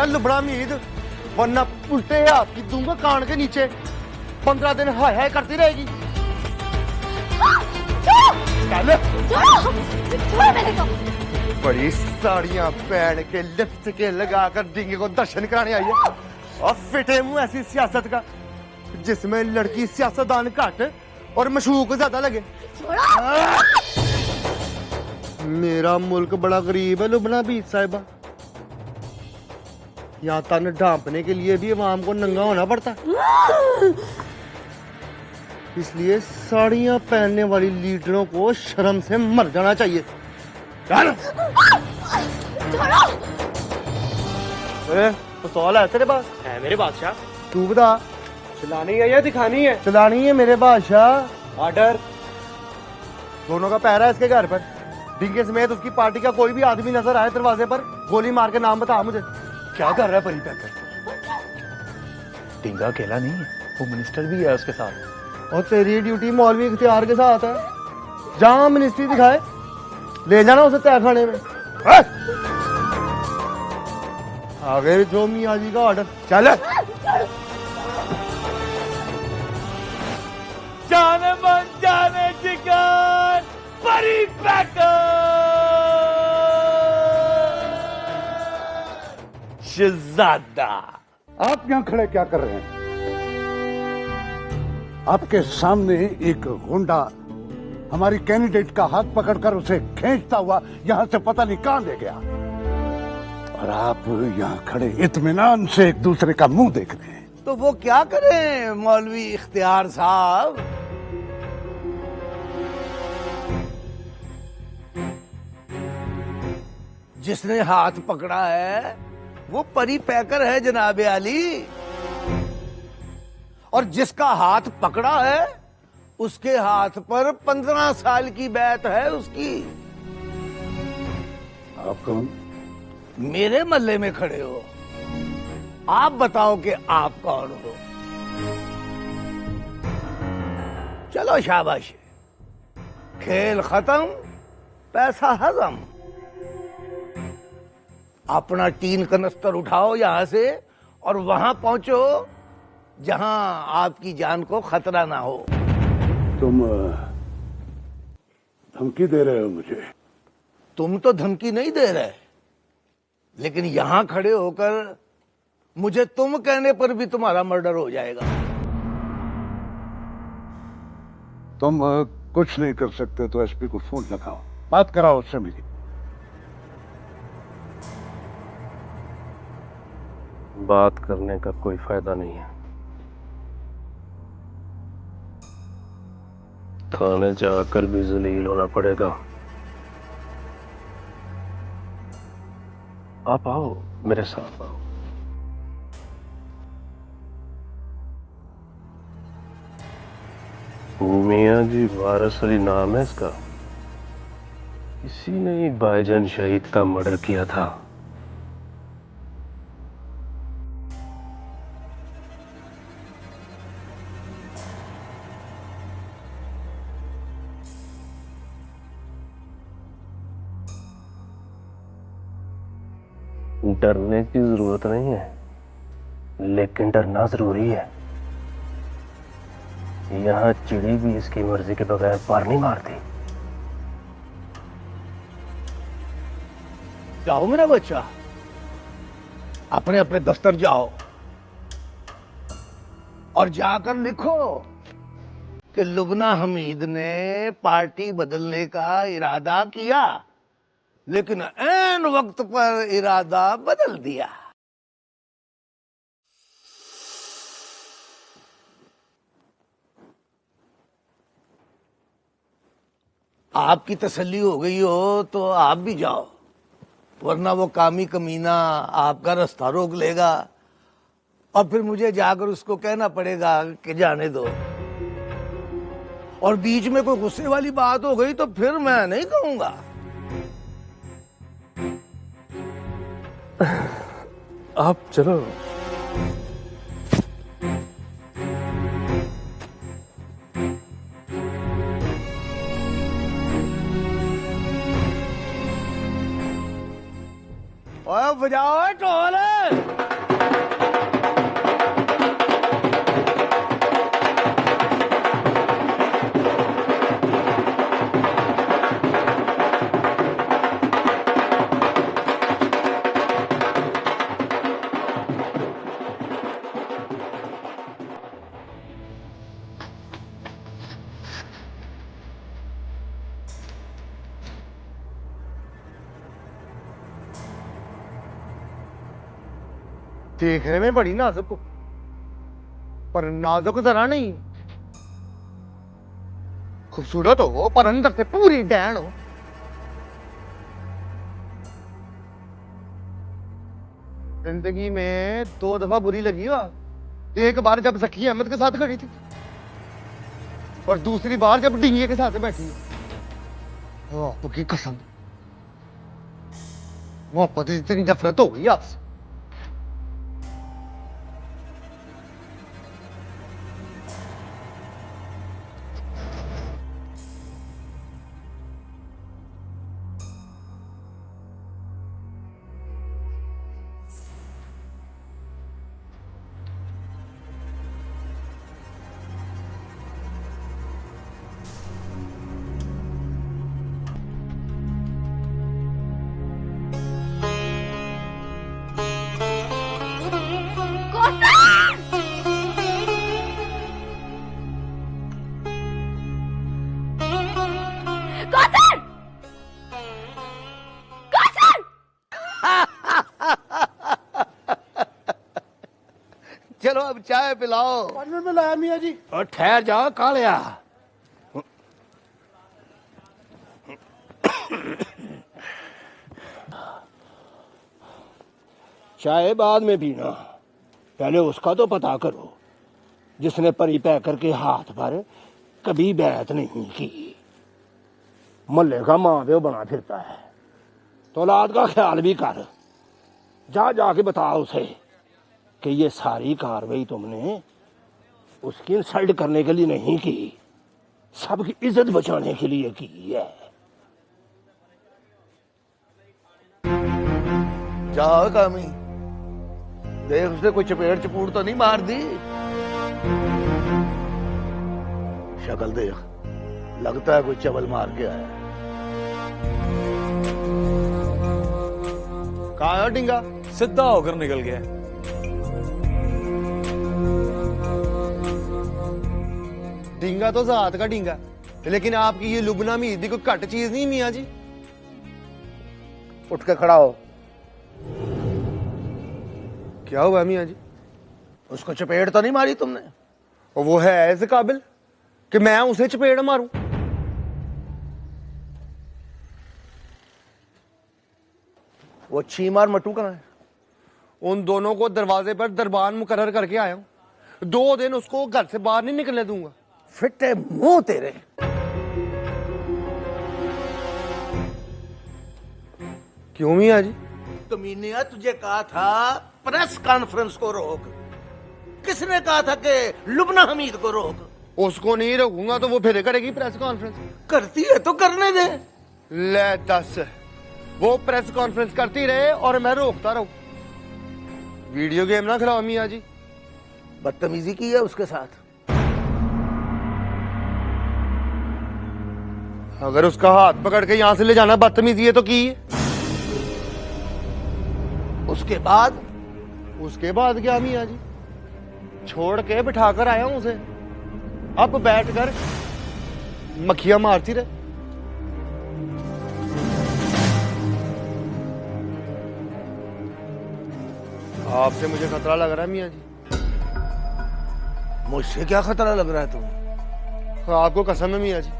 लुबड़ा मीद, वरना उल्टे हाथ की दूंगा कान के नीचे। 15 दिन हाय हाय करती रहेगी। चल बड़ी साड़ियां पहन के लिपस्टिक लगा कर डींगे को दर्शन कराने आई है, और फिटे मुंह ऐसी सियासत का जिसमें लड़की सियासतदान घट और मशूक ज्यादा लगे। मेरा मुल्क बड़ा गरीब है लुबना बीत साहिबा, यहाँ तन ढांपने के लिए भी अवाम को नंगा होना पड़ता है। इसलिए साड़ियां पहनने वाली लीडरों को शर्म से मर जाना चाहिए। पिस्तौल है तेरे पास? है मेरे बादशाह। तू बता, चलानी है या दिखानी है? चलानी है मेरे बादशाह। ऑर्डर। दोनों का पहरा है इसके घर पर। डिंगे समेत उसकी पार्टी का कोई भी आदमी नजर आए दरवाजे पर, गोली मार के नाम बता मुझे। क्या कर रहा है परी पैकर? डिंगा अकेला नहीं है, वो मिनिस्टर भी है उसके साथ। और तेरी ड्यूटी मौलवी इख्तियार के साथ है। जहां मिनिस्ट्री दिखाए ले जाना उसे तय खाने में। आगे जो मियाँ जी का ऑर्डर। चल जाने मन जाने जिगर परी पैकर शहजादा। आप यहाँ खड़े क्या कर रहे हैं? आपके सामने एक गुंडा हमारी कैंडिडेट का हाथ पकड़कर उसे खींचता हुआ यहाँ से पता नहीं कहां ले गया, और आप यहाँ खड़े इत्मीनान से एक दूसरे का मुंह देख रहे हैं। तो वो क्या करें मौलवी इख्तियार साहब, जिसने हाथ पकड़ा है वो परी पैकर है जनाबे आली, और जिसका हाथ पकड़ा है उसके हाथ पर 15 साल की बैत है उसकी। आप कौन? मेरे मल्ले में खड़े हो, आप बताओ कि आप कौन हो। चलो शाबाश, खेल खत्म, पैसा हजम। अपना टीन कनस्तर उठाओ यहां से और वहां पहुंचो जहां आपकी जान को खतरा ना हो। तुम धमकी दे रहे हो मुझे? तुम तो धमकी नहीं दे रहे, लेकिन यहां खड़े होकर मुझे तुम कहने पर भी तुम्हारा मर्डर हो जाएगा। तुम कुछ नहीं कर सकते तो एसपी को फोन लगाओ, बात कराओ उससे मेरी। बात करने का कोई फायदा नहीं है, थाने जाकर भी जलील होना पड़ेगा। आप आओ, मेरे साथ आओ। मियाँ जी वारस अली नाम है इसका, इसी ने ही भाईजान शहीद का मर्डर किया था। डरने की जरूरत नहीं है, लेकिन डरना जरूरी है। यहाँ चिड़ी भी इसकी मर्जी के बगैर पार नहीं मारती। जाओ मेरा बच्चा, अपने अपने दफ्तर जाओ और जाकर लिखो कि लुबना हमीद ने पार्टी बदलने का इरादा किया, लेकिन ऐन वक्त पर इरादा बदल दिया। आपकी तसल्ली हो गई हो तो आप भी जाओ, वरना वो कामी कमीना आपका रास्ता रोक लेगा और फिर मुझे जाकर उसको कहना पड़ेगा कि जाने दो। और बीच में कोई गुस्से वाली बात हो गई तो फिर मैं नहीं कहूंगा। आप चलो। ओए बजाओ ढोल। देखने में बड़ी नाजुक हो, पर नाजुक जरा नहीं। खूबसूरत हो पर अंदर से पूरी डैन हो। जिंदगी में 2 दफा बुरी लगी हो। एक बार जब जकी अहमद के साथ खड़ी थी, और दूसरी बार जब डिंगे के साथ बैठी। आपकी कसम, मोहब्बत इतनी नफरत हो गई आपसे। चलो अब चाय पिलाओ। पानी में लाया मियाँ जी। और ठहर जाओ कालिया। चाय बाद में पीना, पहले उसका तो पता करो जिसने परी पैकर के हाथ पर कभी बैत नहीं की। मल्ले का माँ प्यो बना फिरता है, तो औलाद का ख्याल भी कर। जा जाके बता उसे कि ये सारी कार्रवाई तुमने उसकी इंसल्ट करने के लिए नहीं की, सबकी इज्जत बचाने के लिए की है। जाओ कामी, देख उसने कोई चपेट चपूड़ तो नहीं मार दी। शक्ल देख, लगता है कोई चबल मार के आया। कहा है डिंगा? सीधा होकर निकल गया। डिंगा तो जात का डिंगा, लेकिन आपकी ये लुबना मीदी कोई घट चीज नहीं मियाँ जी। उठ के खड़ा हो। क्या हुआ मियाँ जी? उसको चपेट तो नहीं मारी तुमने? और वो है ऐसे काबिल कि मैं उसे चपेड़ मारूं? वो छीमार मटू कहाँ है? उन दोनों को दरवाजे पर दरबान मुकर्रर करके आया हूं। 2 दिन उसको घर से बाहर नहीं निकलने दूंगा। फिटे मुंह तेरे। क्यों मियाँ जी? कमीनिया, तुझे कहा था प्रेस कॉन्फ्रेंस को रोक। किसने कहा था कि लुबना हमीद को रोक? उसको नहीं रोकूंगा तो वो फिर करेगी प्रेस कॉन्फ्रेंस। करती है तो करने दे। ले 10, वो प्रेस कॉन्फ्रेंस करती रहे और मैं रोकता रहूं। वीडियो गेम ना खिलाओ मियाँ जी। बदतमीजी की है उसके साथ। अगर उसका हाथ पकड़ के यहां से ले जाना बदतमीजी है तो की है। उसके बाद? उसके बाद क्या मियाँ जी? छोड़ के बिठाकर आया हूं उसे। अब बैठकर मक्खियां मारती रहे। आपसे मुझे खतरा लग रहा है मियाँ जी। मुझसे क्या खतरा लग रहा है तुम्हें? आपको कसम है मियाँ जी,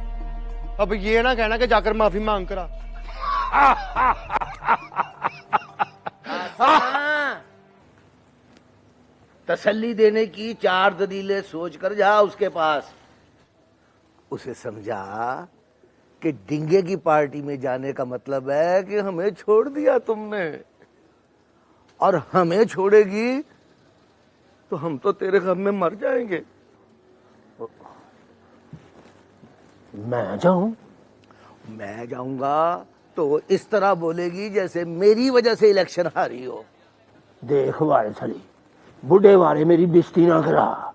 अब ये ना कहना कि जाकर माफी मांग कर आ। तसल्ली देने की 4 दलीलें सोच कर जा उसके पास। उसे समझा कि डिंगे की पार्टी में जाने का मतलब है कि हमें छोड़ दिया तुमने, और हमें छोड़ेगी तो हम तो तेरे गम में मर जाएंगे। मैं जाऊं? मैं जाऊंगा तो इस तरह बोलेगी जैसे मेरी वजह से इलेक्शन हारी हो। देख वाले सली, बुढ़े वाले मेरी बेइज्जती ना करा।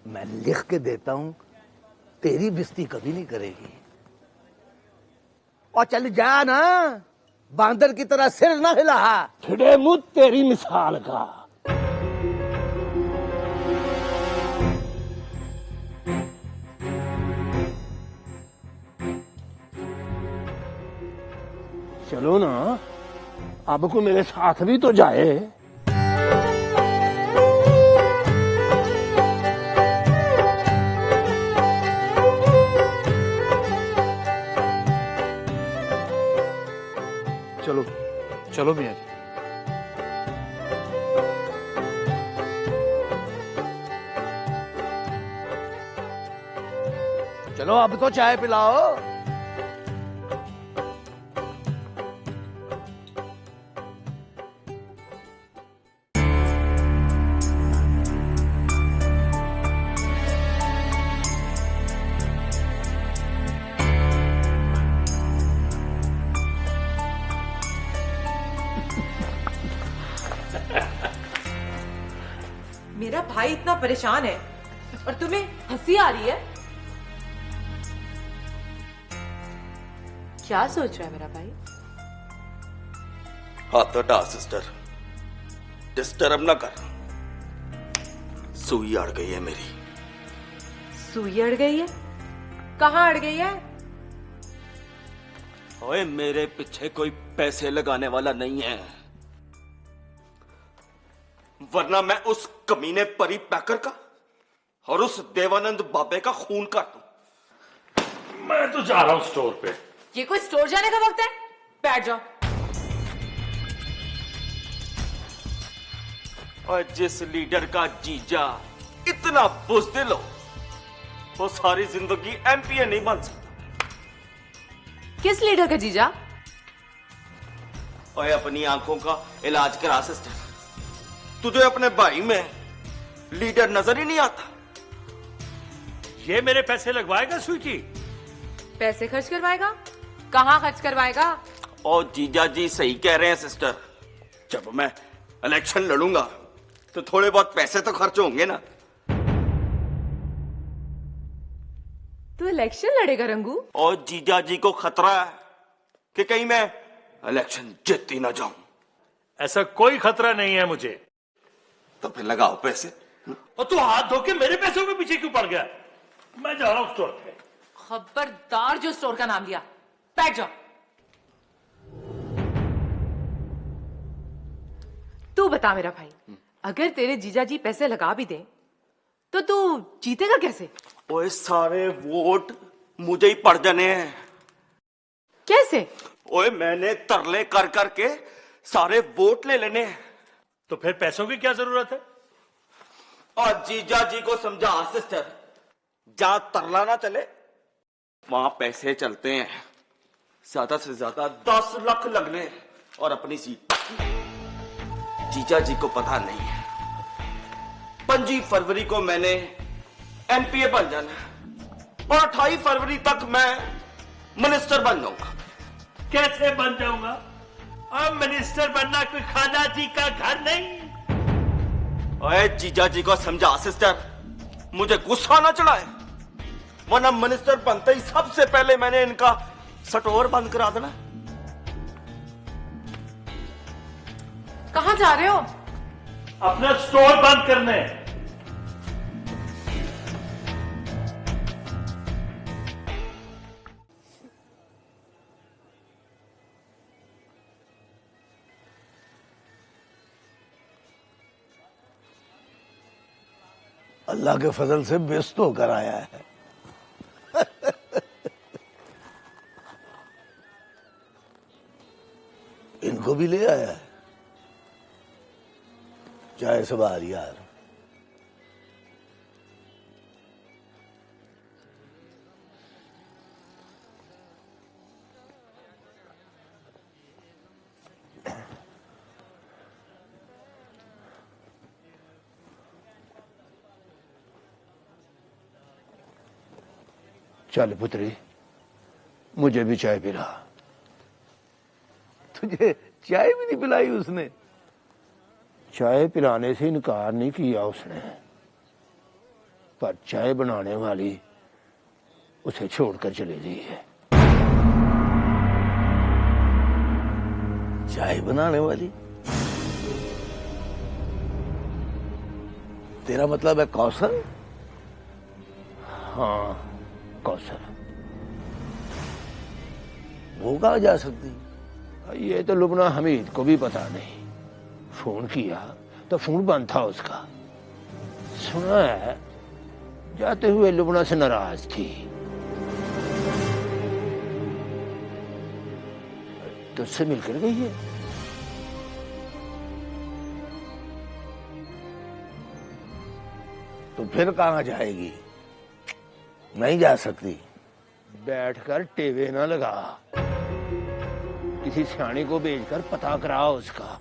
मैं लिख के देता हूं, तेरी बेइज्जती कभी नहीं करेगी। और चल जा ना, बांदर की तरह सिर ना हिला। ठिड़े मुंह तेरी मिसाल का। चलो ना, अब को मेरे साथ भी तो जाए। चलो मियाँ जी। चलो अब तो चाय पिलाओ। मेरा भाई इतना परेशान है और तुम्हें हंसी आ रही है। क्या सोच रहा है मेरा भाई? हाथ हटा सिस्टर, डिस्टर्ब ना कर। सुई अड़ गई है मेरी। सुई अड़ गई है? कहाँ अड़ गई है? ओए मेरे पीछे कोई पैसे लगाने वाला नहीं है, वरना मैं उस कमीने परी पैकर का और उस देवानंद बाबे का खून कर दूं। मैं तो जा रहा हूं स्टोर पे। ये कोई स्टोर जाने का वक्त है? बैठ जाओ। और जिस लीडर का जीजा इतना बुज़दिल हो, वो सारी जिंदगी एमपीए नहीं बन सकता। किस लीडर का जीजा? ओए अपनी आंखों का इलाज करा सिस्टर। तुझे अपने भाई में लीडर नजर ही नहीं आता। ये मेरे पैसे लगवाएगा स्वीटी? पैसे खर्च करवाएगा? कहाँ खर्च करवाएगा? और जीजा जी सही कह रहे हैं सिस्टर, जब मैं इलेक्शन लड़ूंगा तो थोड़े बहुत पैसे तो खर्च होंगे ना। तू इलेक्शन लड़ेगा रंगू? और जीजा जी को खतरा है कि कहीं मैं इलेक्शन जीत ही ना जाऊं। ऐसा कोई खतरा नहीं है मुझे। तो फिर लगाओ पैसे। और तू हाथ धो के मेरे पैसों के पीछे क्यों पड़ गया? मैं जा रहा हूं स्टोर पे। खबरदार जो स्टोर का नाम लिया। बैठ जाओ। तू बता मेरा भाई, अगर तेरे जीजा जी पैसे लगा भी दे तो तू जीतेगा कैसे? ओए सारे वोट मुझे ही पड़ जाने हैं। कैसे? ओए मैंने तरले कर करके सारे वोट ले लेने हैं। तो फिर पैसों की क्या जरूरत है? और जीजा जी को समझा सिस्टर, जहां तरला ना चले वहां पैसे चलते हैं। ज्यादा से ज्यादा 10 लाख लगने और अपनी सीट। जीजा जी को पता नहीं है 25 फरवरी को मैंने एमपीए बन जाना और 28 फरवरी तक मैं मिनिस्टर बन जाऊंगा। कैसे बन जाऊंगा? अब मिनिस्टर बनना कोई खाजा जी का घर नहीं। ओए जीजा जी को समझा सिस्टर, मुझे गुस्सा ना चढ़ाए, वरना मिनिस्टर बनते ही सबसे पहले मैंने इनका स्टोर बंद करा देना। कहाँ जा रहे हो? अपना स्टोर बंद करने। अल्लाह के फजल से व्यस्त होकर आया है। इनको भी ले आया है। चाय संभाल यार। चल पुत्री, मुझे भी चाय पिला। तुझे चाय भी नहीं पिलाई उसने? चाय पिलाने से इनकार नहीं किया उसने, पर चाय बनाने वाली उसे छोड़कर चली गई है। चाय बनाने वाली? तेरा मतलब है कौशल? हाँ कौशल। वो कहाँ जा सकती? ये तो लुबना हमीद को भी पता नहीं। फोन किया तो फोन बंद था उसका। सुना है जाते हुए लुबना से नाराज थी। तुझसे मिलकर गई है? तो फिर कहाँ जाएगी? नहीं जा सकती। बैठकर टेवे ना लगा, किसी सियाने को भेजकर पता कराओ उसका।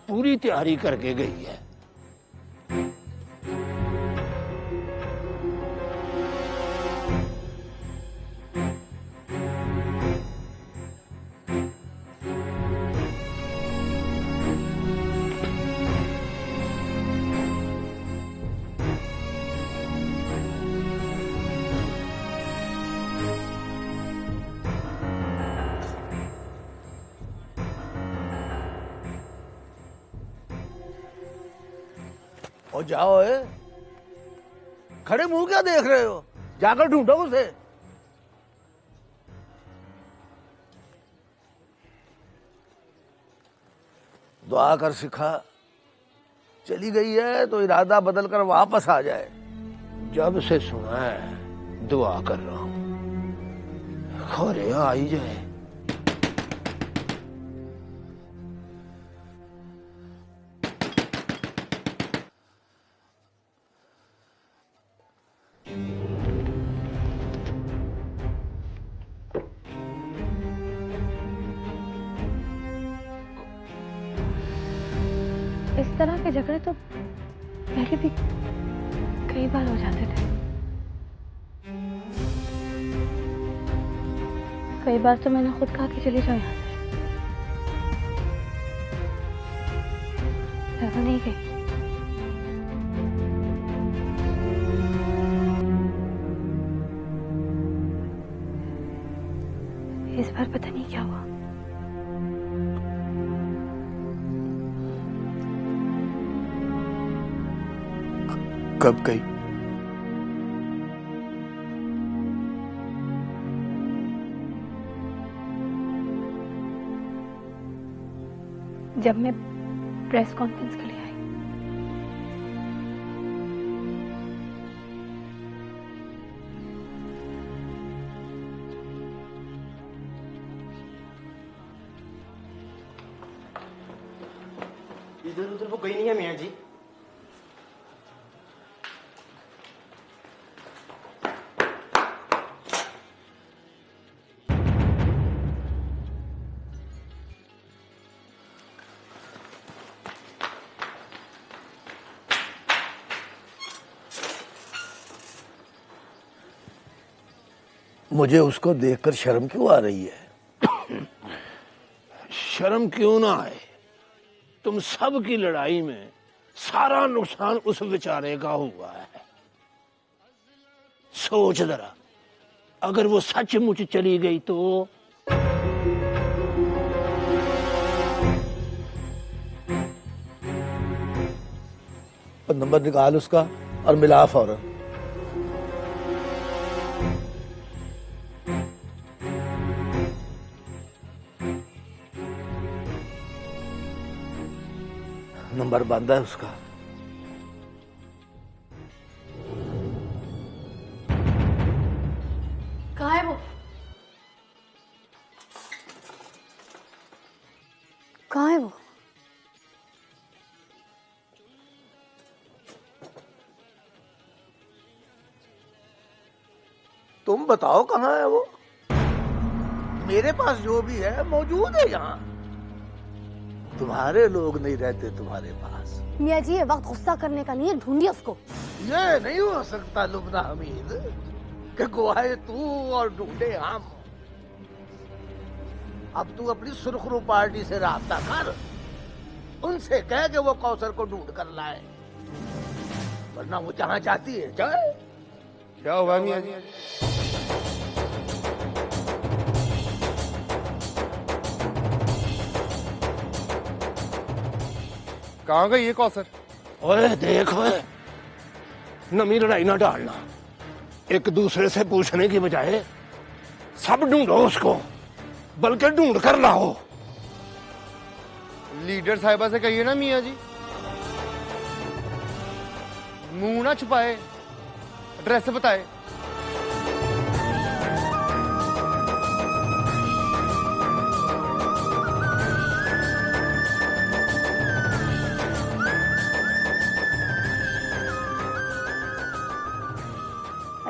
पूरी तैयारी करके गई है। और जाओ है, खड़े मुंह क्या देख रहे हो? जाकर ढूंढो उसे। दुआ कर सिखा, चली गई है तो इरादा बदल कर वापस आ जाए। जब से सुना है दुआ कर रहा हूं, खौरे आ ही जाए। इस तरह के झगड़े तो पहले भी कई बार हो जाते थे। कई बार तो मैंने खुद कहा कि चली जाओ यहाँ से, पर वो नहीं गई। इस बार पता नहीं क्या हुआ। कब गई? जब मैं प्रेस कॉन्फ्रेंस के लिए आई। इधर उधर वो गई नहीं है मियाँ जी। मुझे उसको देखकर शर्म क्यों आ रही है? शर्म क्यों ना आए? तुम सब की लड़ाई में सारा नुकसान उस बेचारे का हुआ है। सोच जरा, अगर वो सचमुच चली गई तो? नंबर निकाल उसका और मिला फौरन। नंबर बंद है उसका। कहाँ है वो? कहाँ है वो? तुम बताओ कहाँ है वो? मेरे पास जो भी है मौजूद है यहाँ। तुम्हारे लोग नहीं रहते तुम्हारे पास। मियाँ जी, ये वक्त गुस्सा करने का नहीं है, ढूंढिए उसको। ये नहीं हो सकता लुबना हमीद कि गुआए तू और ढूंढे हम। अब तू अपनी सुरखरू पार्टी से राब्ता कर, उनसे कह के वो कौसर को ढूंढ कर लाए, वरना वो जहाँ जाती है जाए। क्या हुआ मियाँ जी? कहाँ गई ये कौसर? ओए देख ओए, नमी लड़ाई ना डालना। एक दूसरे से पूछने की बजाय सब ढूंढो उसको, बल्कि ढूंढ कर लाओ। लीडर साहिबा से कहिए ना मियाँ जी, मुंह ना छुपाए, एड्रेस बताए।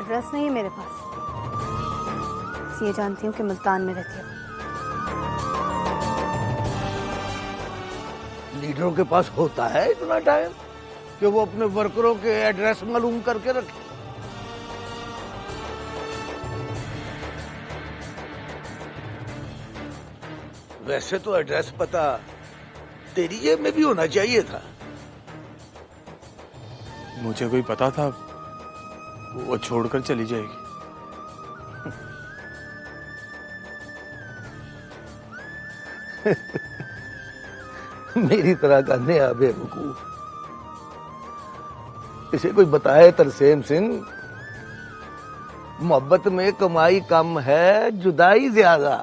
एड्रेस नहीं है मेरे पास, बस ये जानती हूँ कि मुल्तान में रहती हो। लीडरों के पास होता है इतना टाइम कि वो अपने वर्करों के एड्रेस मालूम करके रखे? वैसे तो एड्रेस पता तेरी जेब में भी होना चाहिए था। मुझे कोई पता था वो छोड़कर चली जाएगी। मेरी तरह का नया बेवकूफ इसे कोई बताए तरसेम सिंह, मोहब्बत में कमाई कम है, जुदाई ज्यादा।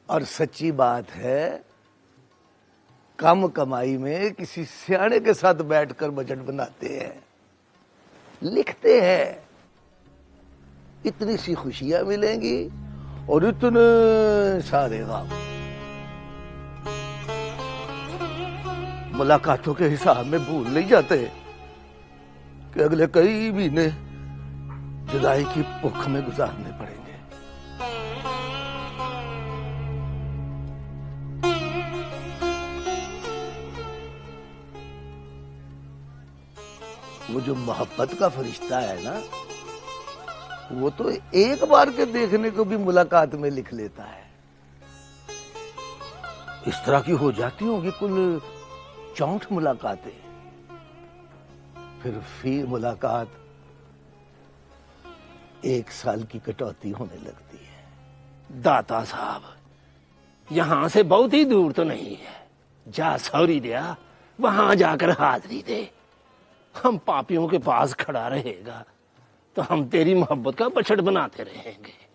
और सच्ची बात है, कम कमाई में किसी सियाने के साथ बैठकर बजट बनाते हैं, लिखते हैं, इतनी सी खुशियां मिलेंगी और इतने सारे गम। मुलाकातों के हिसाब में भूल नहीं जाते कि अगले कई महीने जुदाई की भूख में गुजारने पड़ेंगे। वो जो मोहब्बत का फरिश्ता है ना, वो तो एक बार के देखने को भी मुलाकात में लिख लेता है। इस तरह की हो जाती होगी कुल 64 मुलाकातें। फिर फी मुलाकात 1 साल की कटौती होने लगती है। दाता साहब, यहां से बहुत ही दूर तो नहीं है, जा सौरी दिया, वहां जाकर हाजिरी दे। हम पापियों के पास खड़ा रहेगा तो हम तेरी मोहब्बत का बछड़ बनाते रहेंगे।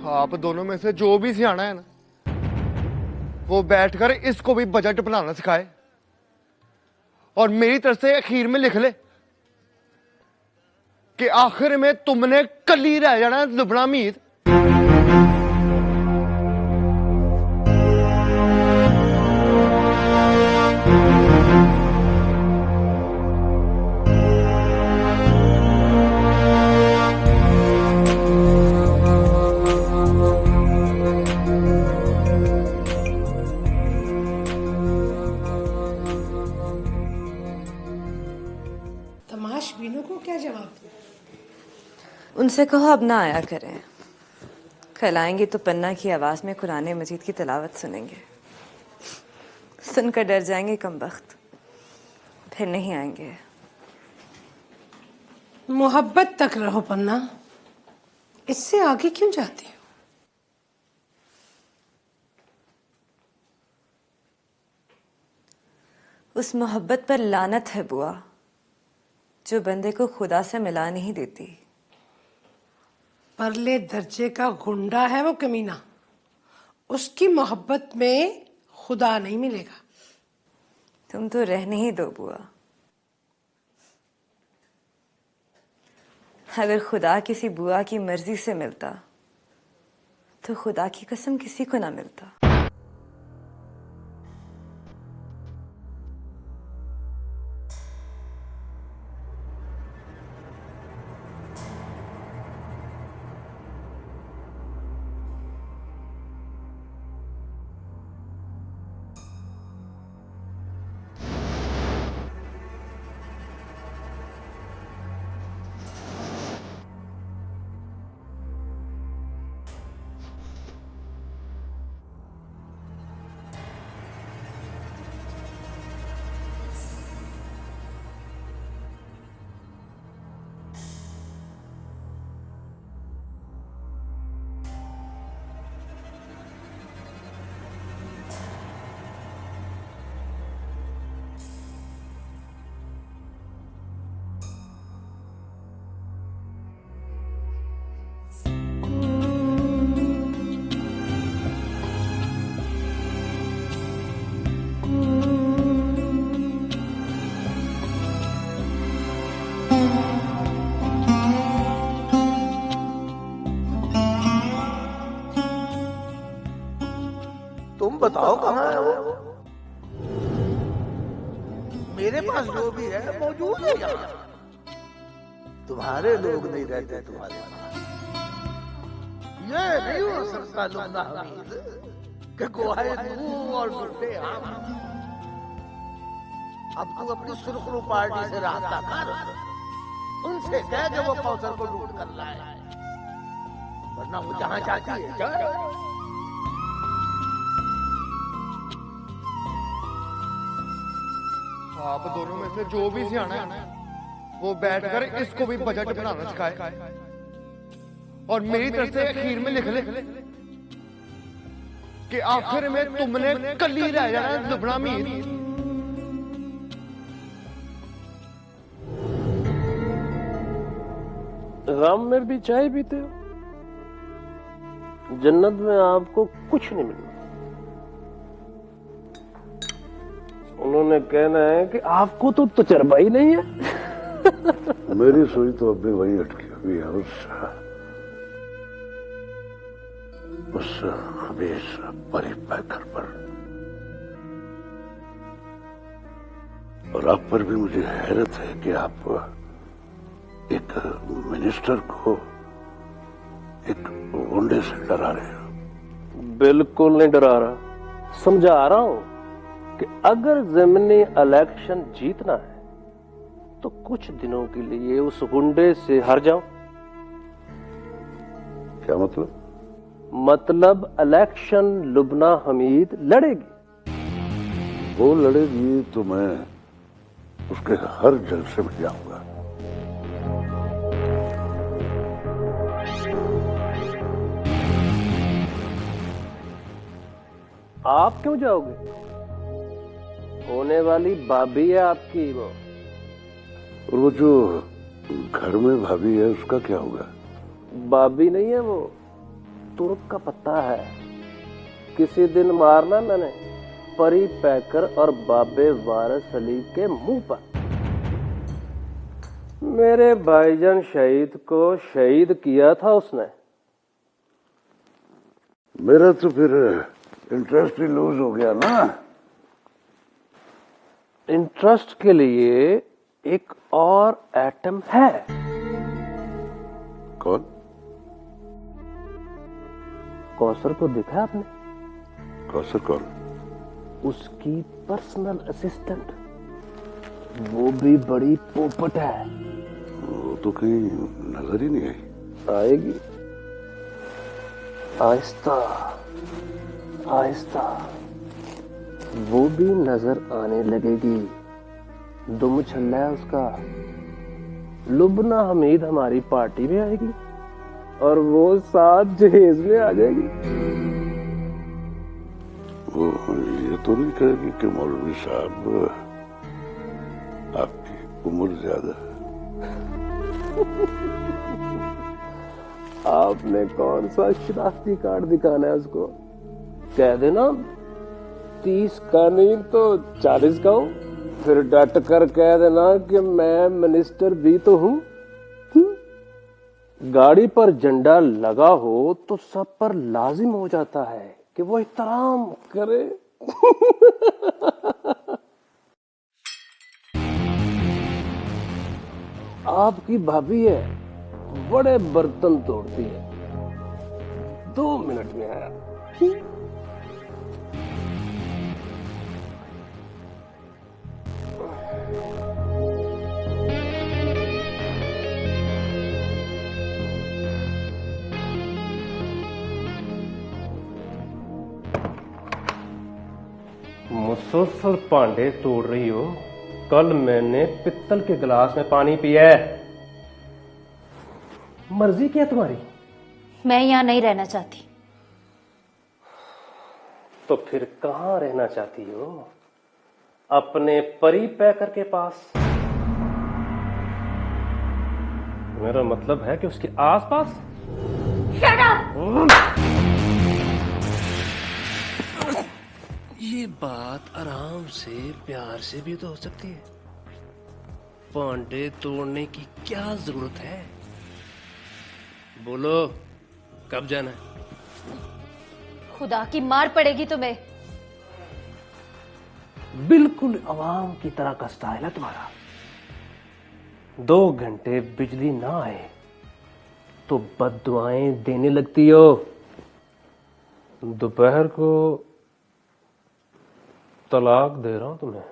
आप दोनों में से जो भी सियाना है ना, वो बैठकर इसको भी बजट बनाना सिखाए और मेरी तरफ से आखिर में लिख ले कि आखिर में तुमने कल ही रह जाना है लुबना मीत। तमाशबीनों को क्या जवाब दूं? उनसे कहो अब ना आया करें। कल आएंगे तो पन्ना की आवाज में कुरान मजीद की तिलावत सुनेंगे, सुनकर डर जाएंगे कमबख्त, फिर नहीं आएंगे। मोहब्बत तक रहो पन्ना, इससे आगे क्यों जाती हो? उस मोहब्बत पर लानत है बुआ जो बंदे को खुदा से मिला नहीं देती। परले दर्जे का गुंडा है वो कमीना, उसकी मोहब्बत में खुदा नहीं मिलेगा। तुम तो रहने ही दो बुआ। अगर खुदा किसी बुआ की मर्जी से मिलता तो खुदा की कसम किसी को ना मिलता। तुम बताओ कहाँ है वो? मेरे पास जो भी है मौजूद है यहाँ। तुम्हारे लोग नहीं रहते तुम्हारे पास। ये नहीं हो सकता लुब्ना हमीद कि गुहाए तू और बुड्ढे हम। अब तू अपनी सुरखरू पार्टी से रास्ता कर, उनसे कह के वो कौसर को लूट कर लाए, वरना वो जहाँ चाहती है जाए। आप दोनों में से जो भी सियाना है वो बैठकर इसको भी बजट बनाना सिखाए और मेरी तरफ से अखीर में लिख ले कि आखिर में तुमने कल ही रह जाना है लुबना मीर। गम में भी चाय पीते हो? जन्नत में आपको कुछ नहीं मिलना। उन्होंने कहना है कि आपको तो तजर्बा ही नहीं है। मेरी सुई तो अब भी वही अटकी हुई है उस खबीस परी पैकर पर। और आप पर भी मुझे हैरत है कि आप एक मिनिस्टर को एक गुंडे से डरा रहे हो। बिल्कुल नहीं डरा रहा, समझा रहा हूं कि अगर ज़मीनी इलेक्शन जीतना है तो कुछ दिनों के लिए उस गुंडे से हार जाओ। क्या मतलब? मतलब इलेक्शन लुबना हमीद लड़ेगी। वो लड़ेगी तो मैं उसके हर जलसे में जाऊंगा। आप क्यों जाओगे? होने वाली भाभी है आपकी वो। और वो जो घर में भाभी है उसका क्या होगा? भाभी नहीं है वो, तुर्क का पत्ता है। किसी दिन मारना मैंने परी पैकर और बाबे वारिस अली के मुंह पर। मेरे भाईजान शहीद को शहीद किया था उसने। मेरा तो फिर इंटरेस्ट ही लूज हो गया ना। इंटरेस्ट के लिए एक और एटम है। कौन? कौसर को देखा आपने? कौसर कौन? उसकी पर्सनल असिस्टेंट। वो भी बड़ी पोपट है। वो तो कहीं नजर ही नहीं आई। आएगी आहिस्ता आहिस्ता, वो भी नजर आने लगेगी। दुम छल्ला है उसका। लुबना हमीद हमारी पार्टी में आएगी और वो साथ जहेज में आ जाएगी। वो ये तो नहीं कहेगी कि मौलवी साहब आपकी उम्र ज्यादा है? आपने कौन सा शनाख्ती कार्ड दिखाना है उसको? कह देना 30 का नहीं तो 40 का हूं, फिर डट कर कह देना कि मैं मिनिस्टर भी तो हूं। गाड़ी पर झंडा लगा हो तो सब पर लाजिम हो जाता है कि वो एहतराम करे। आपकी भाभी है, बड़े बर्तन तोड़ती है। 2 मिनट में आया। मुसलसल भांडे तोड़ रही हो। कल मैंने पित्तल के गिलास में पानी पिया है। मर्जी क्या तुम्हारी? मैं यहाँ नहीं रहना चाहती। तो फिर कहाँ रहना चाहती हो? अपने परी पैकर के पास? मेरा मतलब है कि उसके आसपास। ये बात आराम से प्यार से भी तो हो सकती है। पांडे तोड़ने की क्या जरूरत है? बोलो, कब जाना है? खुदा की मार पड़ेगी तुम्हें। बिल्कुल आवाम की तरह का स्टाइल है तुम्हारा। 2 घंटे बिजली ना आए तो बद्दुआएं देने लगती हो। दोपहर को तलाक दे रहा हूं तुम्हें।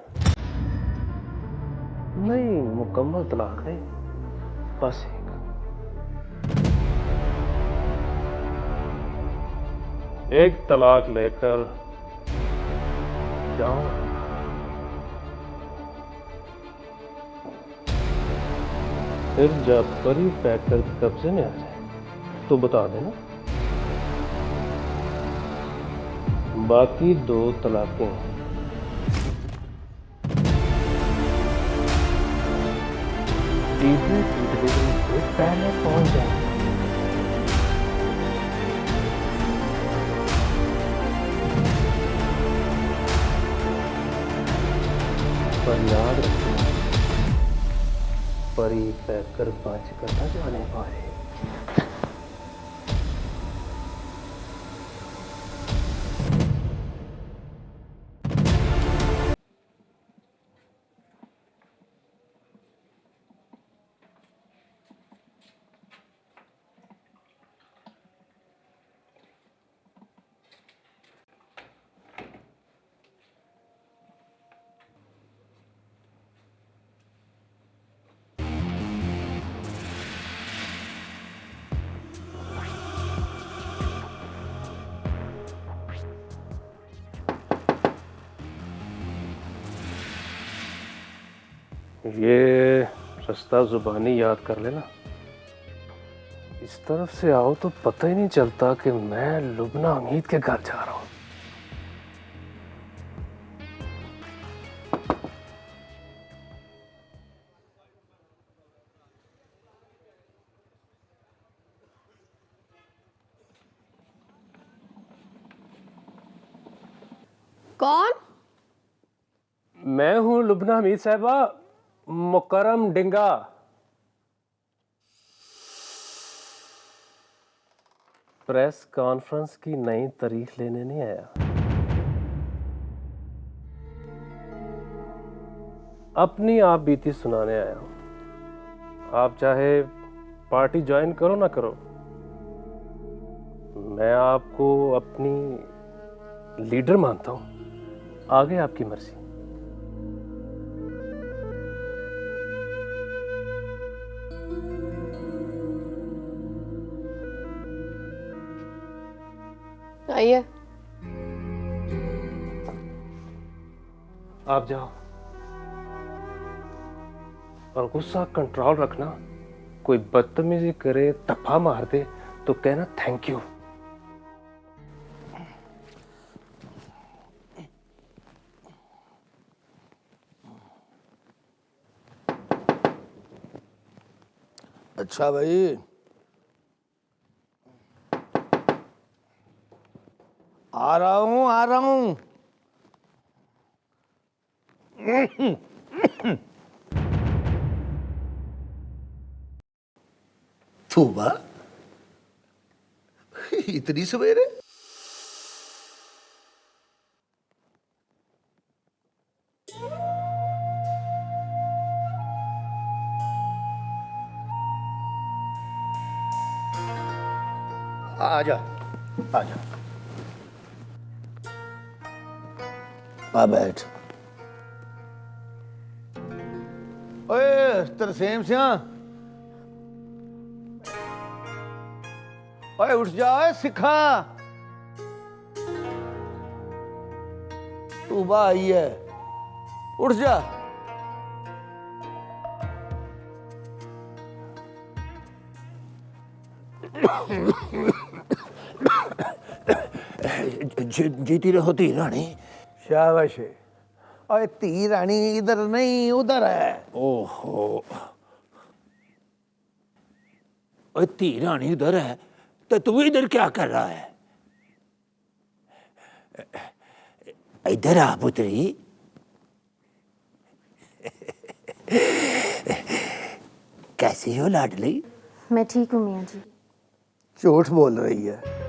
नहीं, मुकम्मल तलाक नहीं, बस एक तलाक लेकर जाओ। फिर जब परी पैक कर कब्जे में आ जाए तो बता देना। बाकी 2 तलाकें डिलीवरी से पहले पहुंच जाए। पर याद रखना, परी पैकर बाज कर न जाने पाए। ये रास्ता जुबानी याद कर लेना। इस तरफ से आओ तो पता ही नहीं चलता कि मैं लुबना हमीद के घर जा रहा हूं। कौन? मैं हूं लुबना हमीद साहबा, मुकरम डिंगा। प्रेस कॉन्फ्रेंस की नई तारीख लेने नहीं आया, अपनी आप बीती सुनाने आया हूं। आप चाहे पार्टी ज्वाइन करो ना करो, मैं आपको अपनी लीडर मानता हूं। आगे आपकी मर्जी। आइए। आप जाओ और गुस्सा कंट्रोल रखना। कोई बदतमीजी करे, तफा मार दे तो कहना थैंक यू। अच्छा भाई, आ रहा हूं। तूबा, इतनी सवेरे? आजा। आ बैठ। ओए तरसेम सिया, ओए उठ जा सिखा। तूबा आई है, उठ जा। जीती रहो धी रानी। शाबाश। और धी रानी इधर नहीं उधर है। ओहो, और धी रानी उधर है तो तू इधर क्या कर रहा है? इधर आ पुत्री। कैसी हो लाडली? मैं ठीक हूँ मियाँ जी। झूठ बोल रही है।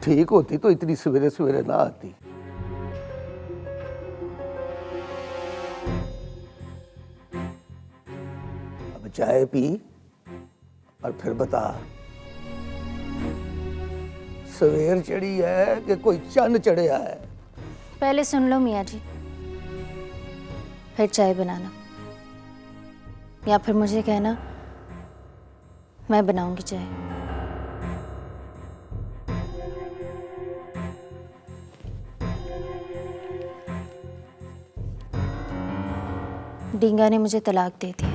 ठीक होती तो इतनी सवेरे सवेरे ना आती। अब चाय पी और फिर बता, सवेर चढ़ी है कि कोई चंद चढ़िया है? पहले सुन लो मियाँ जी, फिर चाय बनाना, या फिर मुझे कहना मैं बनाऊंगी चाय। डींगा ने मुझे तलाक दे दी है।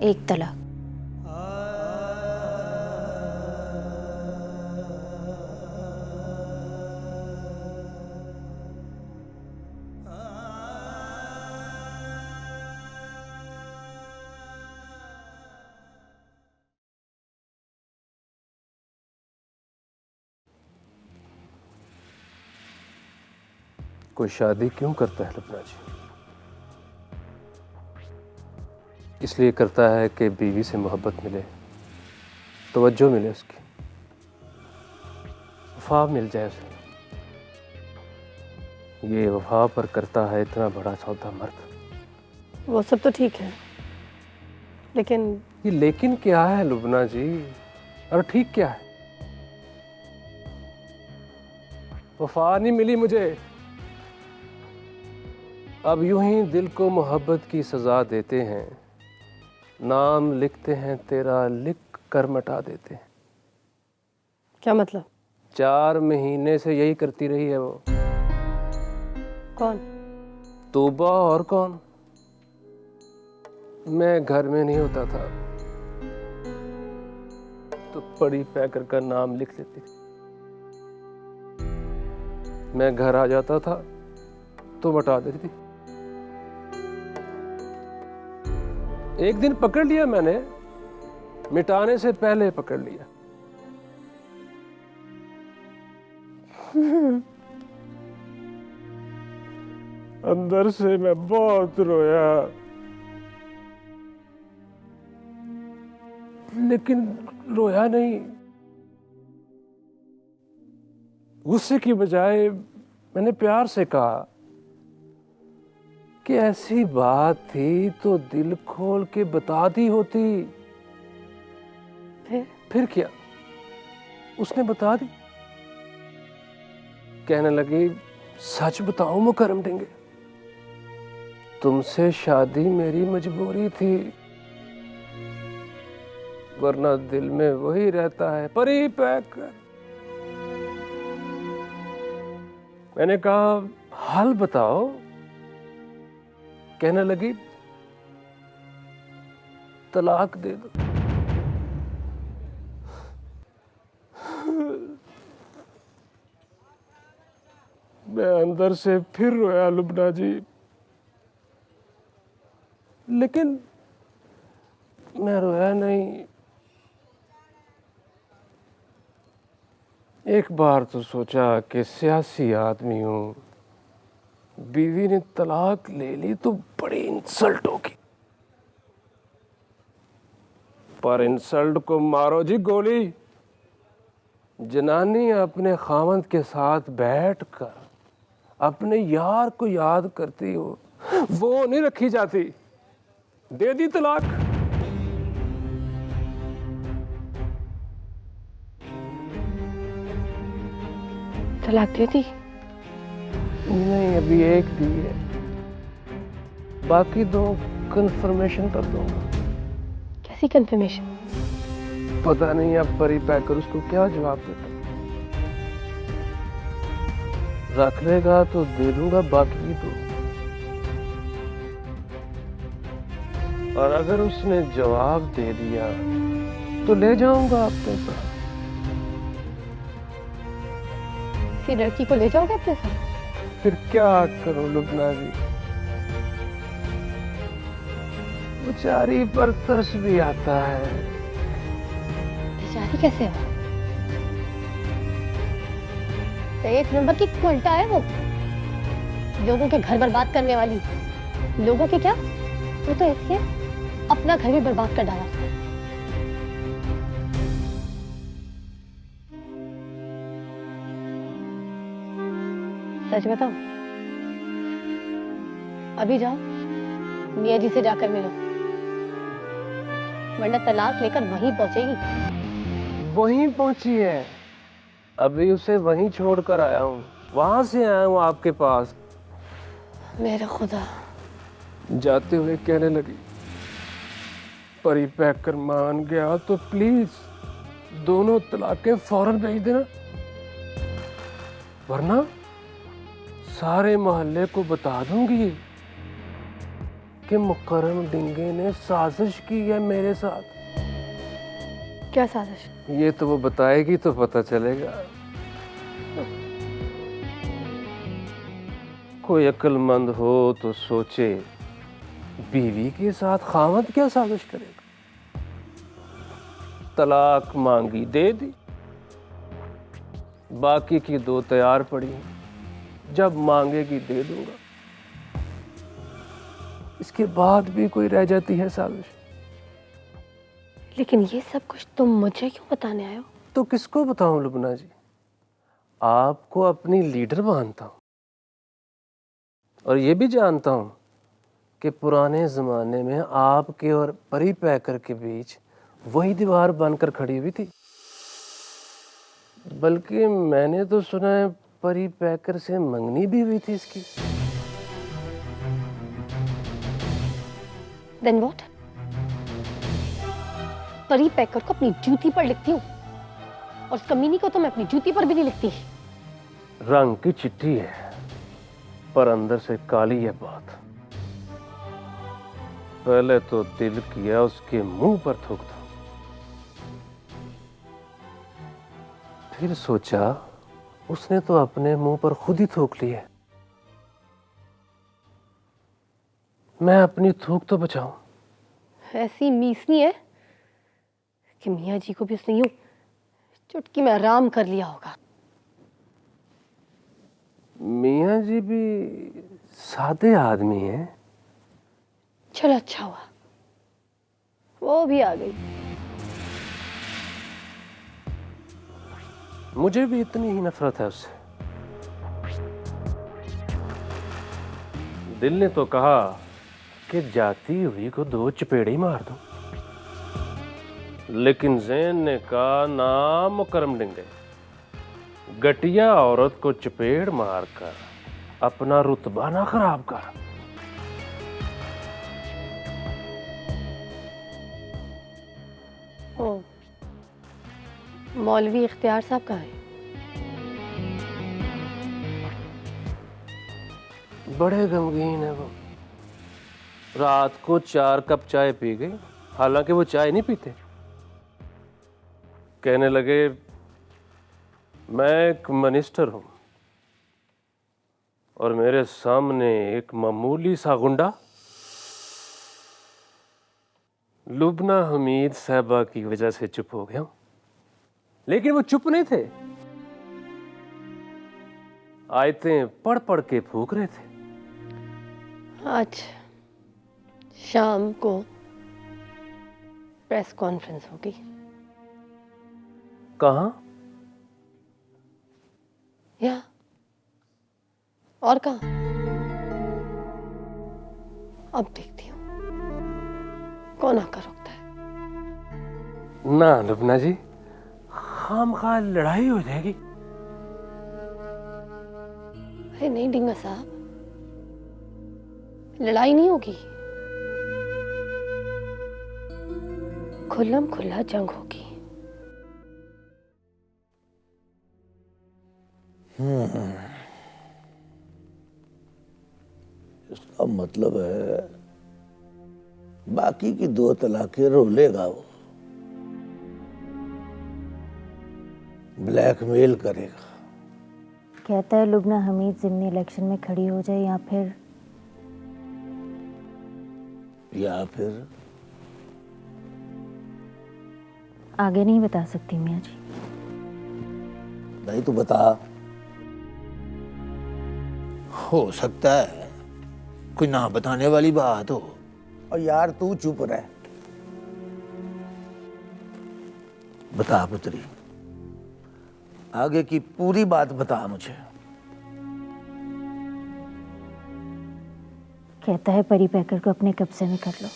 एक तलाक। कोई शादी क्यों करता है लुबना जी? इसलिए करता है कि बीवी से मोहब्बत मिले, तवज्जो मिले, उसकी वफा मिल जाए उसे। ये वफा पर करता है इतना बड़ा सौदा मर्द। वो सब तो ठीक है, लेकिन ये लेकिन क्या है लुबना जी? और ठीक क्या है? वफा नहीं मिली मुझे, अब यूं ही दिल को मोहब्बत की सजा देते हैं, नाम लिखते हैं तेरा, लिख कर मिटा देते हैं। क्या मतलब? 4 महीने से यही करती रही है वो। कौन? तौबा, और कौन? मैं घर में नहीं होता था तो पड़ी पैकर का नाम लिख लेती थी, मैं घर आ जाता था तो मिटा देती थी। एक दिन पकड़ लिया मैंने, मिटाने से पहले पकड़ लिया। अंदर से मैं बहुत रोया, लेकिन रोया नहीं। गुस्से की बजाय मैंने प्यार से कहा कि ऐसी बात थी तो दिल खोल के बता दी होती। फिर क्या? उसने बता दी। कहने लगी सच बताओ मुकर्रम देंगे, तुमसे शादी मेरी मजबूरी थी, वरना दिल में वही रहता है परी पैकर। मैंने कहा हाल बताओ। कहने लगी तलाक दे दो। मैं अंदर से फिर रोया लुबना जी, लेकिन मैं रोया नहीं। एक बार तो सोचा कि सियासी आदमी हूं, बीवी ने तलाक ले ली तो बड़ी इंसल्ट होगी, पर इंसल्ट को मारो जी गोली। जनानी अपने खामंद के साथ बैठकर अपने यार को याद करती हो, वो नहीं रखी जाती। दे दी तलाक। तलाक दे दी? नहीं, अभी एक दी है, बाकी 2 कंफर्मेशन कर दूंगा। कैसी कंफर्मेशन? पता नहीं अब परी पैकर उसको क्या जवाब देता। रख लेगा तो दे दूंगा, बाकी 2। और अगर उसने जवाब दे दिया तो ले जाऊंगा अपने साथ। किसी लड़की को ले जाओगे अपने साथ? फिर क्या करूं लुबना जी, बेचारी पर तरस भी आता है। बेचारी कैसे हो? तो 1 नंबर की उल्टा है वो। लोगों के घर बर्बाद करने वाली। लोगों के क्या, वो तो ऐसी है, अपना घर भी बर्बाद कर डाला उसने। सच बताओ, अभी जाओ मियाँ जी से जाकर मिलो, वरना तलाक लेकर वहीं पहुंचेगी। वहीं पहुंची है, अभी उसे वहीं छोड़कर आया हूँ, वहां से आया हूँ आपके पास। मेरा खुदा। जाते हुए कहने लगी, परी पैक कर मान गया तो प्लीज दोनों तलाकें फौरन भेज देना, वरना सारे मोहल्ले को बता दूंगी कि मुकर्रम डिंगे ने साजिश की है मेरे साथ। क्या साजिश? ये तो वो बताएगी तो पता चलेगा। कोई अक्लमंद हो तो सोचे, बीवी के साथ खामद क्या साजिश करेगा। तलाक मांगी दे दी, बाकी की 2 तैयार पड़ी, जब मांगेगी दे दूंगा। इसके बाद भी कोई रह जाती है साजिश। लेकिन ये सब कुछ तुम मुझे क्यों बताने आए हो? तो किसको बताऊं लुबना जी, आपको अपनी लीडर मानता हूं, और ये भी जानता हूं कि पुराने जमाने में आपके और परी पैकर के बीच वही दीवार बनकर खड़ी हुई थी। बल्कि मैंने तो सुना है परी पैकर से मंगनी भी हुई थी इसकी। Then what? परी पैकर को अपनी जूती पर लिखती हूँ, और उस कमीनी को तो मैं अपनी जूती पर भी नहीं लिखती। रंग की चिट्ठी है, पर अंदर से काली है बात। पहले तो दिल किया उसके मुंह पर थूक दो, फिर सोचा उसने तो अपने मुंह पर खुद ही थूक ली है, मैं अपनी थूक तो बचाऊं। ऐसी मीसनी है कि मियाँ जी को भी उसने यूं चुटकी में आराम कर लिया होगा। मियाँ जी भी सादे आदमी हैं। चलो अच्छा हुआ वो भी आ गई। मुझे भी इतनी ही नफरत है उससे। दिल ने तो कहा कि जाती हुई को 2 चपेड़े ही मार दूं, लेकिन ज़हन ने कहा ना मुकर्रम डिंगे, गटिया औरत को चपेड़ मारकर अपना रुतबा ना खराब कर। ओ, मौलवी इख्तियार साहब कहाँ है? बड़े गमगीन है वो। रात को 4 कप चाय पी गई, हालांकि वो चाय नहीं पीते। कहने लगे, मैं एक मिनिस्टर हूं और मेरे सामने एक मामूली सा गुंडा लुबना हमीद साहबा की वजह से चुप हो गया। लेकिन वो चुप नहीं थे, आयतें पढ़ पढ़ के फूंक रहे थे। आज शाम को प्रेस कॉन्फ्रेंस होगी। कहाँ? या और कहाँ? अब देखती हूँ कौन आकर रुकता है। ना लुबना जी, खामखा लड़ाई हो जाएगी। अरे नहीं डिंगा साहब, लड़ाई नहीं होगी, खुल्लम खुल्ला जंग होगी। इसका मतलब है बाकी की 2 तलाकें रोलेगा वो, ब्लैकमेल करेगा। कहता है लुबना हमीद ज़िमनी इलेक्शन में खड़ी हो जाए, या फिर आगे नहीं बता सकती मियाँ जी। नहीं तो बता। हो सकता है कोई ना बताने वाली बात हो। और यार तू चुप रह। बता पुत्री, आगे की पूरी बात बता मुझे। कहता है परी पैकर को अपने कब्जे में कर लो।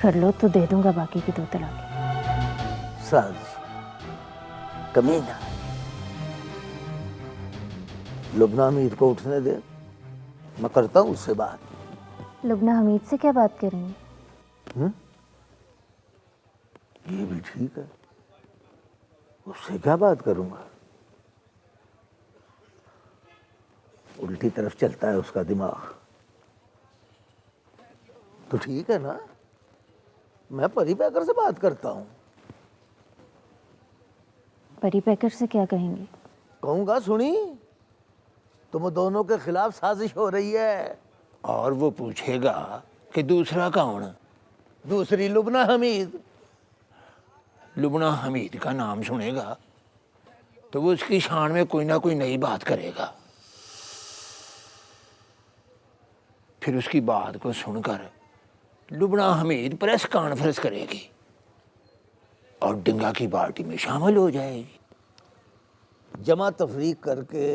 कर लो तो दे दूंगा बाकी की 2 तलाक। साज कमीना, लुबना मीर को उठने दे, मैं करता हूं उससे बात। लुबना हमीद से क्या बात करेंगे? ये भी ठीक है, उससे क्या बात करूंगा? उल्टी तरफ चलता है उसका दिमाग। तो ठीक है ना, मैं परी पैकर से बात करता हूं। परी पैकर से क्या कहेंगे? कहूंगा सुनी, तुम दोनों के खिलाफ साजिश हो रही है। और वो पूछेगा कि दूसरा कौन? दूसरी लुबना हमीद। लुबना हमीद का नाम सुनेगा तो वो उसकी शान में कोई ना कोई नई बात करेगा। फिर उसकी बात को सुनकर लुबना हमीद प्रेस कॉन्फ्रेंस करेगी और डिंगा की पार्टी में शामिल हो जाएगी। जमा तफरीक करके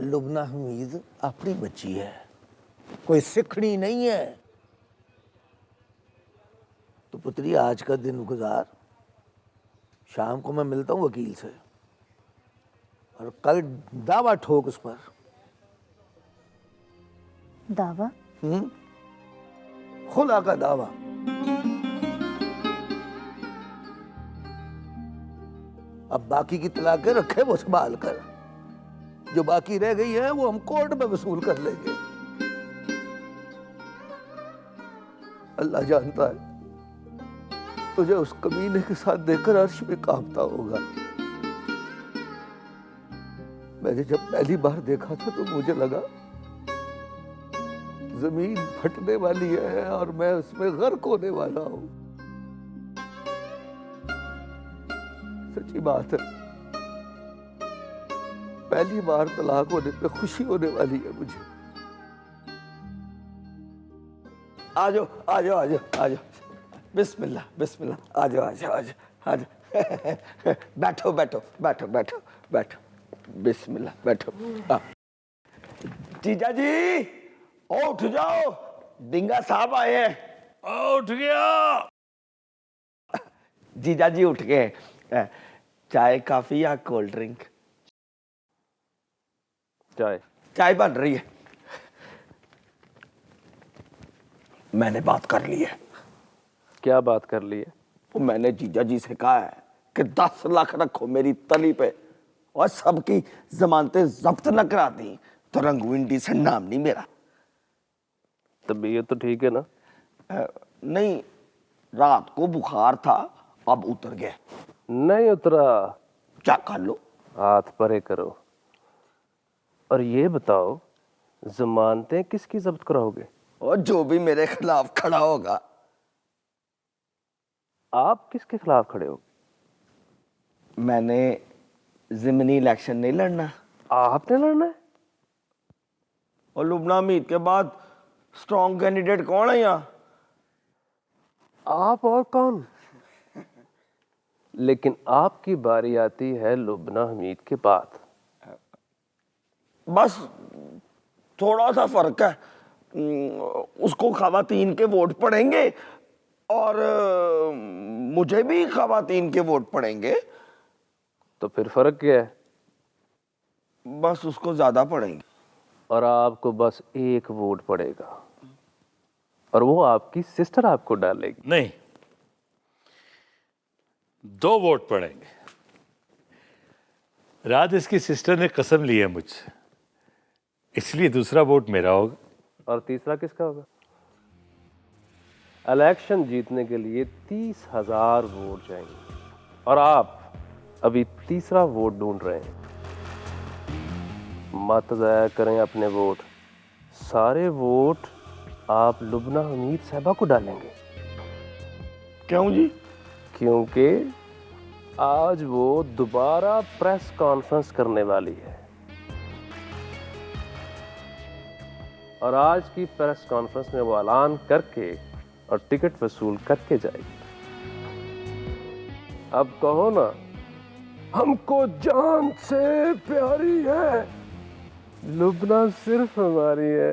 लुबना हमीद अपनी बच्ची है, कोई सिखड़ी नहीं है। तो पुत्री आज का दिन गुजार, शाम को मैं मिलता हूं वकील से और कल दावा ठोक उस पर। दावा? खुला का दावा। अब बाकी की तलाकें रखे वो संभाल कर, जो बाकी रह गई है वो हम कोर्ट में वसूल कर लेंगे। अल्लाह जानता है तुझे उस कमीने के साथ देखकर अर्श में कांपता होगा। मैंने जब पहली बार देखा था तो मुझे लगा जमीन फटने वाली है और मैं उसमें गर्क होने वाला हूं। सच्ची बात है, पहली बार तलाक होने पे खुशी होने वाली है मुझे। आजो आजो आजो आजो, बिस्मिल्लाह बिस्मिल्लाह, आजो आजो आजो आजो। बैठो बैठो बैठो बैठो बैठो, बिस्मिल्लाह बैठो। जीजा जी उठ जाओ, डिंगा साहब आए हैं। उठ गया। जीजा जी उठ गए। चाय काफी या कोल्ड ड्रिंक? चाय। चाय बन रही है। मैंने बात कर ली है। क्या बात कर ली है? मैंने जीजा जी से कहा है कि 10 लाख रखो मेरी तली पे और सबकी जमानतें जब्त न करा दी तो रंगून डिसेंट नाम नहीं मेरा। तबीयत तो ठीक है ना? नहीं, रात को बुखार था, अब उतर गया। नहीं उतरा। क्या कर लो, हाथ परे करो और ये बताओ जमानतें किसकी जब्त कराओगे? और जो भी मेरे खिलाफ खड़ा होगा। आप किसके खिलाफ खड़े हो? मैंने जिमनी इलेक्शन नहीं लड़ना। आपने लड़ना है? और लुबना हमीद के बाद स्ट्रॉन्ग कैंडिडेट कौन है यहाँ? आप और कौन? लेकिन आपकी बारी आती है लुबना हमीद के बाद। बस थोड़ा सा फर्क है, उसको खवातीन के वोट पड़ेंगे और मुझे भी खवातीन के वोट पड़ेंगे। तो फिर फर्क क्या है? बस उसको ज्यादा पड़ेंगे और आपको बस 1 वोट पड़ेगा और वो आपकी सिस्टर आपको डालेगी। नहीं, 2 वोट पड़ेंगे। रात इसकी सिस्टर ने कसम ली है मुझसे, इसलिए दूसरा वोट मेरा होगा। और तीसरा किसका होगा? इलेक्शन जीतने के लिए 30,000 वोट चाहिए और आप अभी तीसरा वोट ढूंढ रहे हैं। मत जाया करें अपने वोट, सारे वोट आप लुबना हमीद साहबा को डालेंगे। क्यों जी? क्योंकि आज वो दोबारा प्रेस कॉन्फ्रेंस करने वाली है और आज की प्रेस कॉन्फ्रेंस में वो ऐलान करके और टिकट वसूल करके जाएगी। अब कहो ना, हमको जान से प्यारी है, लुबना सिर्फ हमारी है।